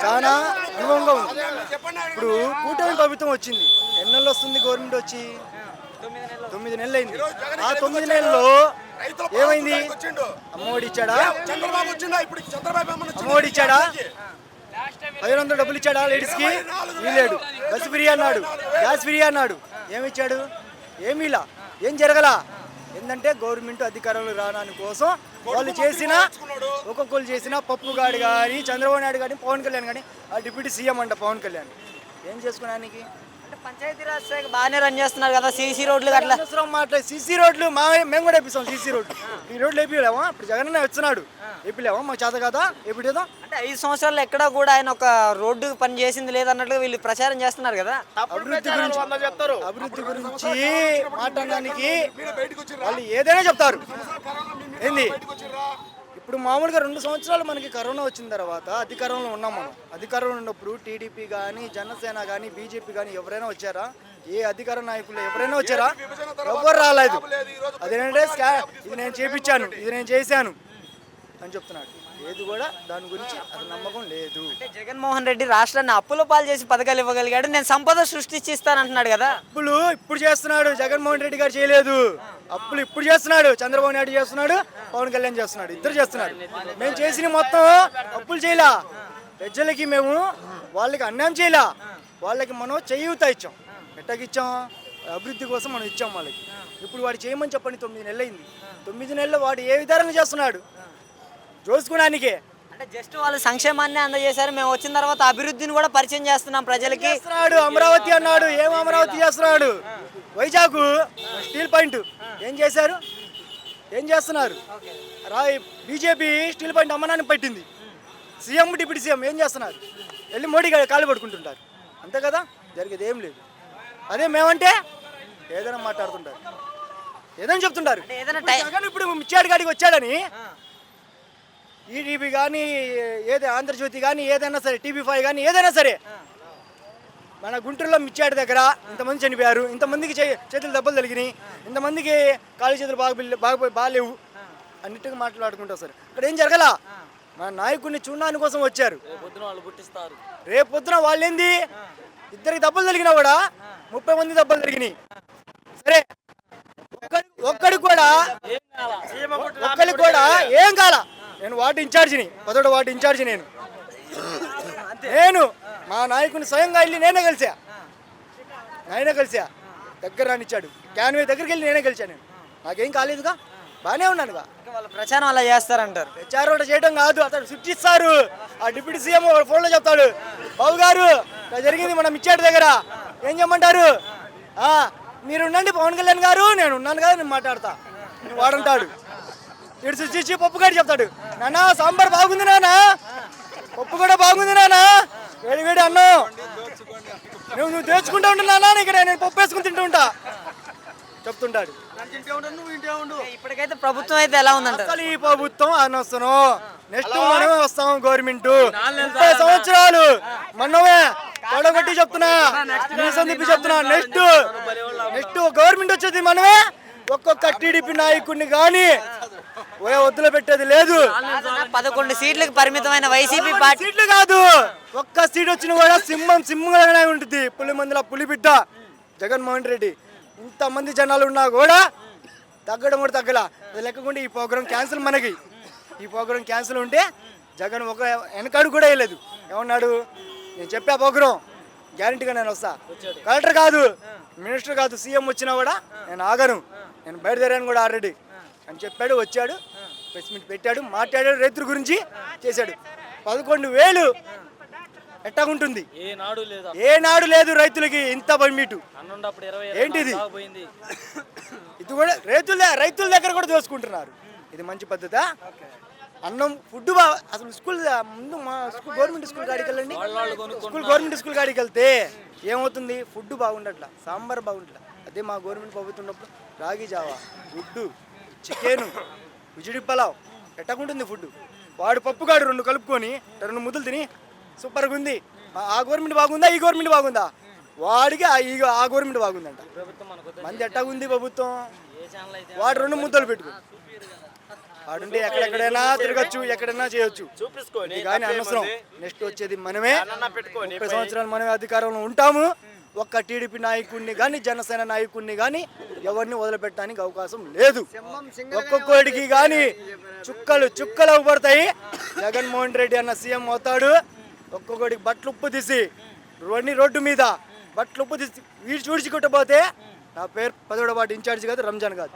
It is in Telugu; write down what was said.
చాలా అనుభవంగా ఉంది. ఇప్పుడు కూటమి ప్రభుత్వం వచ్చింది, ఎన్నెళ్ళు వస్తుంది గవర్నమెంట్ వచ్చి? 9 నెలలు అయింది. ఆ 9 నెలల్లో ఏమైంది? అమ్మఒడి ఇచ్చాడా? అమ్మఒడి ఇచ్చాడా? 500 డబ్బులు ఇచ్చాడా లేడీస్కి? ఇవ్వలేడు. బస్సు ఫ్రీ అన్నాడు, గ్యాస్ ఫ్రీ అన్నాడు. ఏమిచ్చాడు? ఏమీలా. ఏం జరగలా. ఏంటంటే గవర్నమెంట్ అధికారంలో రావడానికి కోసం వాళ్ళు చేసిన, ఒక్కొక్కరు చేసిన పప్పుగాడు కానీ, చంద్రబాబు నాయుడు కానీ, పవన్ కళ్యాణ్ కానీ, ఆ డిప్యూటీ సీఎం అంట పవన్ కళ్యాణ్, ఏం చేసుకోవడానికి? అంటే పంచాయతీరాజ్ శాఖ బాగానే రన్ చేస్తున్నారు కదా, సీసీ రోడ్లు అట్లా. మాట్లాడి సీసీ రోడ్లు మేము కూడా వేపిస్తాం. సీసీ రోడ్లు ఈ రోడ్లు వేపిలేమా? ఇప్పుడు జగన్ వచ్చినాడు, వేపిలేమా? మాకు చేత కదా వేపిడేదో. అంటే 5 సంవత్సరాలు ఎక్కడా కూడా ఆయన ఒక రోడ్డు పని చేసింది లేదన్నట్లుగా వీళ్ళు ప్రచారం చేస్తున్నారు కదా. అభివృద్ధి గురించి మాట్లాడడానికి వాళ్ళు ఏదైనా చెప్తారు. ఏంది ఇప్పుడు మామూలుగా 2 సంవత్సరాలు మనకి కరోనా వచ్చిన తర్వాత అధికారంలో ఉన్నాం. మనం అధికారంలో ఉన్నప్పుడు టీడీపీ కానీ, జనసేన కానీ, బీజేపీ కానీ ఎవరైనా వచ్చారా? ఏ అధికార నాయకులు ఎవరైనా వచ్చారా? ఎవరు రాలేదు. అదేంటంటే ఇది నేను చేపించాను, ఇది నేను చేశాను అని చెప్తున్నాడు. ఏది కూడా దాని గురించి అది నమ్మకం లేదు. అంటే జగన్మోహన్ రెడ్డి రాష్ట్రాన్ని అప్పుల పాలు చేసి పథకాలు ఇవ్వగలిగాడు, నేను సంపద సృష్టించి ఇస్తానంటున్నాడు కదా. అప్పులు ఇప్పుడు చేస్తున్నాడు, జగన్మోహన్ రెడ్డి గారు చేయలేదు. అప్పులు ఇప్పుడు చేస్తున్నాడు, చంద్రబాబు నాయుడు చేస్తున్నాడు, పవన్ కళ్యాణ్ చేస్తున్నాడు, ఇద్దరు చేస్తున్నారు. మేము చేసిన మొత్తం అప్పులు చేయలా. ప్రజలకి మేము వాళ్ళకి అన్యాయం చేయలా. వాళ్ళకి మనం చేయూత ఇచ్చాం. ఎట్టకిచ్చాం? అభివృద్ధి కోసం మనం ఇచ్చాం వాళ్ళకి. ఇప్పుడు వాడు చేయమని చెప్పండి. 9 నెలలు అయింది. 9 నెలల్లో వాడు ఏ విధానంగా చేస్తున్నాడు? చూసుకోవడానికే. అంటే జస్ట్ వాళ్ళు సంక్షేమాన్ని అందజేశారు, మేము వచ్చిన తర్వాత అభివృద్ధిని కూడా పరిచయం చేస్తున్నాం ప్రజలకి. అమరావతి అన్నాడు, ఏం అమరావతి చేస్తున్నాడు? వైజాగ్ స్టీల్ పాయింట్ ఏం చేశారు? ఏం చేస్తున్నారు? బీజేపీ స్టీల్ పాయింట్ అమ్మనాన్ని పెట్టింది. సీఎం డిప్యూటీ సీఎం ఏం చేస్తున్నారు? వెళ్ళి మోడీ కాళ్ళు పట్టుకుంటుంటారు. అంతే కదా, జరిగేది ఏం లేదు. అదే మేమంటే ఏదైనా మాట్లాడుతుంటారు, ఏదైనా చెప్తుంటారు. ఇప్పుడు మిచ్చాడు గాడికి వచ్చాడని ఈటీవీ కానీ, ఏదైనా ఆంధ్రజ్యోతి కానీ, ఏదైనా సరే, TV5 కానీ, ఏదైనా సరే, మన గుంటూరులో మిచ్చాడి దగ్గర ఇంతమంది చనిపోయారు, ఇంతమందికి చేతులు దెబ్బలు తగిలినాయి, ఇంతమందికి కాళ్ళు చేతులు బాగాలేవు అన్నిటిగా మాట్లాడుకుంటారు. సరే, ఇక్కడ ఏం జరగలా. మన నాయకుడిని చూడడానికి కోసం వచ్చారు. రేపు పొద్దున వాళ్ళు ఏంది, ఇద్దరికి దెబ్బలు తగిలినా కూడా 30 మంది దెబ్బలు తగిలినాయి. సరే, ఒక్కడికి కూడా ఏం కాల. నేను వార్డు ఇన్ఛార్జిని, 10వ వార్డు ఇన్ఛార్జి. నేను మా నాయకుని స్వయంగా వెళ్ళి నేనే కలిసా దగ్గర రానిచ్చాడు. క్యాన్వే దగ్గరికి వెళ్ళి నేనే కలిసా. నేను నాకేం కాలేదుగా, బాగానే ఉన్నానుగా. వాళ్ళ ప్రచారం అలా చేస్తారంటారు. ప్రచారం ఒకటి చేయడం కాదు, అతను స్విచ్ ఇస్తారు. ఆ డిప్యూటీ సీఎం ఫోన్లో చెప్తాడు, బాబు గారు ఇలా జరిగింది మనం ఇచ్చాడు దగ్గర, ఏం చేయమంటారు? మీరు ఉండండి పవన్ కళ్యాణ్ గారు, నేను ఉన్నాను కదా, నేను మాట్లాడతా. వాడంటాడు. ఇటు స్విచ్ ఇచ్చి పప్పు గారు చెప్తాడు, నాన్న సాంబార్ బాగుంది నాన్న, పప్పు కూడా బాగుంది నాన్న, వేడి వేడి అన్నం నువ్వు తెచ్చుకుంటా ఉంటా నాన్న, ఇక్కడ నేను పప్పు వేసుకుని తింటూ ఉంటా చెప్తుంటాడు. ఇప్పటికైతే ప్రభుత్వం అయితే ఎలా ఉందంట? అసలు ఈ ప్రభుత్వం అనవసరం. నెక్స్ట్ మనమే వస్తాం. గవర్నమెంట్ 30 సంవత్సరాలు మనమే తొడగొట్టి చెప్తున్నా, తిప్పి చెప్తున్నా. నెక్స్ట్ గవర్నమెంట్ వచ్చేది మనమే. ఒక్కొక్క టీడీపీ నాయకుడిని కానీ వద్దులో పెట్టేది లేదు. 11 సీట్లకు పరిమితమైన వైసీపీ పార్టీ సీట్లు కాదు, ఒక్క సీట్ వచ్చినా కూడా సింహంగానే ఉంటుంది. పులి మందిలో పులిబిడ్డ జగన్మోహన్ రెడ్డి. ఇంతమంది జనాలు ఉన్నా కూడా తగ్గడం కూడా తగ్గల. లెక్కకుండా ఈ ప్రోగ్రాం క్యాన్సిల్. మనకి ఈ ప్రోగ్రాం క్యాన్సిల్ ఉంటే జగన్ ఒక వెనకాడు కూడా వేయలేదు. ఏమన్నాడు? నేను చెప్పా ప్రోగ్రాం గ్యారంటీగా నేను వస్తా. కలెక్టర్ కాదు, మినిస్టర్ కాదు, సీఎం వచ్చినా కూడా నేను ఆగను, నేను బయలుదేరాను కూడా ఆల్రెడీ అని చెప్పాడు. వచ్చాడు, ప్రెస్ మీట్ పెట్టాడు, మాట్లాడాడు, రైతుల గురించి చేశాడు. 11,000 ఎట్టాగుంటుంది? ఏనాడు లేదు రైతులకి ఇంత మీటు. ఏంటిది? ఇది కూడా రైతుల దగ్గర కూడా దోసుకుంటున్నారు. ఇది మంచి పద్ధత? అన్నం ఫుడ్ అసలు స్కూల్ ముందు మా గవర్నమెంట్ స్కూల్ కాడికి వెళ్ళండి, గవర్నమెంట్ స్కూల్ కాడికి వెళ్తే ఏమవుతుంది? ఫుడ్ బాగుండట్లా, సాంబార్ బాగుండట్లా. అదే మా గవర్నమెంట్ ప్రభుత్వం ఉన్నప్పుడు రాగి జావా, గుడ్డు, చికెను, విజిడి పలావ్ ఎట్టకుంటుంది ఫుడ్. వాడు పప్పుగాడు 2 కలుపుకొని 2 ముద్దలు తిని సూపర్గా ఉంది. ఆ గవర్నమెంట్ బాగుందా, ఈ గవర్నమెంట్ బాగుందా? వాడికి ఆ గవర్నమెంట్ బాగుందంట. మంది ఎట్టగుంది ప్రభుత్వం? వాడు 2 ముద్దలు పెట్టుకో ఆడుంటే ఎక్కడెక్కడైనా తిరగచ్చు, ఎక్కడైనా చేయొచ్చు. చూపించుకోని ఇది కానీ అనవసరం. నెక్స్ట్ వచ్చేది మనమే, పెట్టుకోని 30 సంవత్సరాలు మనమే అధికారంలో ఉంటాము. ఒక్క టీడీపీ నాయకుడిని కానీ జనసేన నాయకుడిని కానీ ఎవరిని వదిలిపెట్టడానికి అవకాశం లేదు. ఒక్కొక్కడికి కానీ చుక్కలు అవ్వబడతాయి. జగన్మోహన్ రెడ్డి అన్న సీఎం అవుతాడు. ఒక్కొక్కడికి బట్టలు ఉప్పు తీసి రోడ్డు మీద బట్టలు ఉప్పు తీసి వీడు చూడిచికొట్టబోతే నా పేరు 10వ వార్డు ఇన్ఛార్జ్ కాదు, రంజాన్ కాదు.